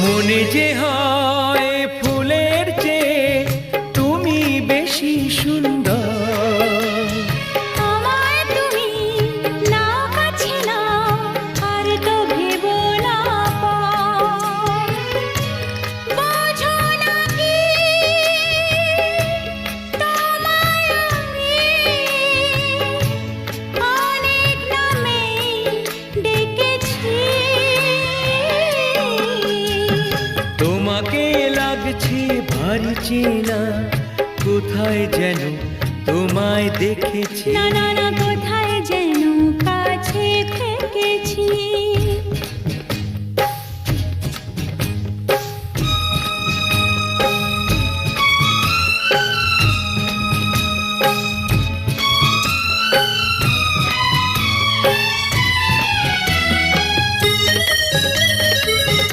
মনে যে হয় ফুলের চেয়ে তুমি বেশি সুন্দর। আমায় তুমি না কাছে না আর তো ভেবো না পর। বোঝো না কি তোমায় আমি অনেক নামে ডেকেছি। তোমাকে লাগছে ভারী চেনা, কোথায় যেন তোমায় দেখেছি। না না না, কোথায় যেন কাছে থেকেছি।